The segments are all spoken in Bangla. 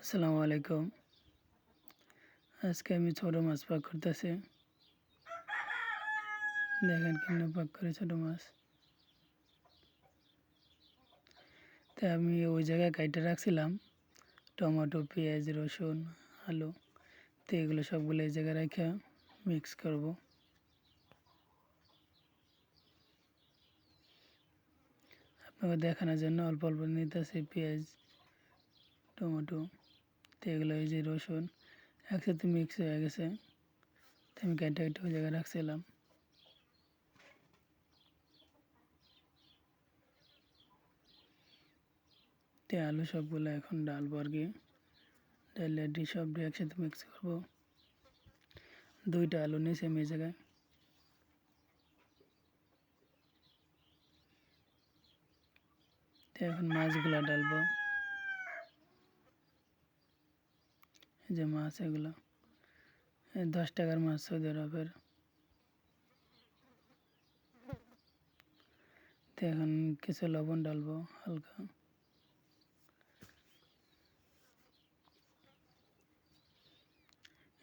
আসসালামু আলাইকুম। আজকে আমি ছোট মাছ পাক করতেছি। দেখেন কেমনে পাক করে ছোট মাছ। তাই আমি ওই জায়গায় কাইটে রাখছিলাম টমেটো, পেঁয়াজ, রসুন, আলু। তো এগুলো সবগুলো এই জায়গায় রেখে মিক্স করব। আপনাকে দেখানোর জন্য অল্প অল্প নিতেছি পেঁয়াজ, টমেটো। তো এগুলো এই যে রসুন একসাথে মিক্স হয়ে গেছে। তো আমি কাইটে ওই জায়গায় রাখছিলাম। তো আলু সবগুলো এখন ডালবো আর কি। ডালে সব একসাথে মিক্স করব। 2টা আলু নিয়েছি আমি এই জায়গায়। তো এখন মাছগুলো ডালবো। এই যে মাছ এগুলো 10 টাকার মাছ সৌদি আরবের। তো এখন কিছু লবণ ডালবো হালকা।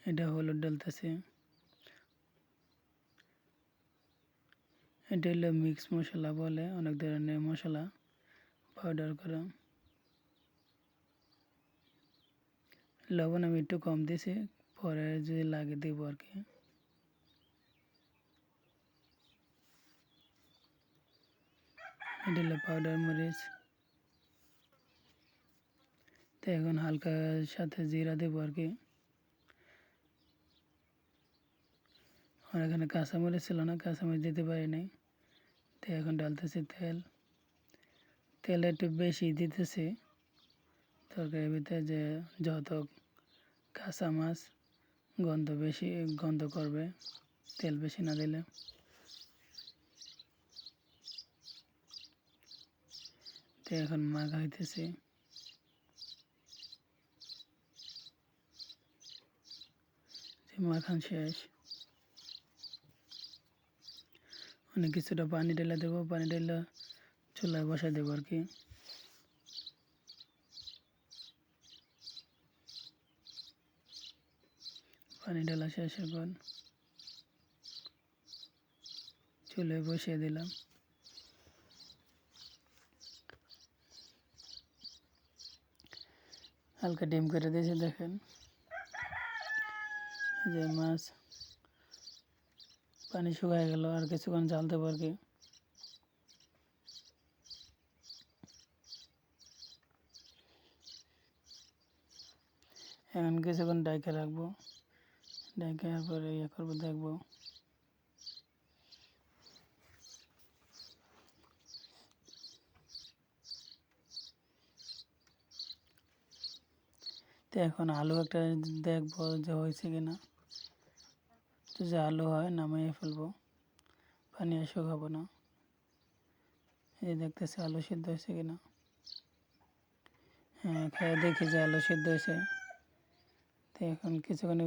এটা হলুদ ডালতেছি। এটা হলো মিক্স মশলা বলে, অনেক ধরনের মশলা পাউডার করা। লবণ আমি একটু কম দিয়েছি, পরে যদি লাগে দেব আর কি। এটা হলো পাউডার মরিচ। তো এখন হালকা সাথে জিরা দেবো আর কি। আমার এখানে কাঁচামরিচ ছিল না, কাঁচামরিচ দিতে পারি নাই। তো এখন ডালতেছি তেল। তেল একটু বেশি দিতেছি তরকারির ভিতরে, যে যত কাঁচা মাছ গন্ধ করবে তেল বেশি না দিলে। তো এখন মাখাইতেছি। মাখান শেষ। অনেক কিছুটা পানি ঢেলে দেবো, পানি ঢেলে চুলায় বসাই দেবো আর কি। পানি ঢালা শেষ, এখন চুলায় বসিয়ে দিলাম। হালকা ডিম করে দিয়েছি, দেখেন যে মাছ পানি শুকায় গেল, আর কিছুক্ষণ জাল দেবো আর কি। এখন কিছুক্ষণ ডাইকে রাখবো, ডাইকে পরে করবো, দেখবো। তো এখন আলু একটা দেখবো যে হয়েছে কিনা। তো যে আলু হয় নামিয়ে ফেলবো, পানি আর শুকাবো না। এই দেখতেছি আলু সিদ্ধ হয়েছে কিনা। হ্যাঁ, খেয়ে দেখি যে আলু সিদ্ধ হয়েছে। তো এখন কিছুক্ষণ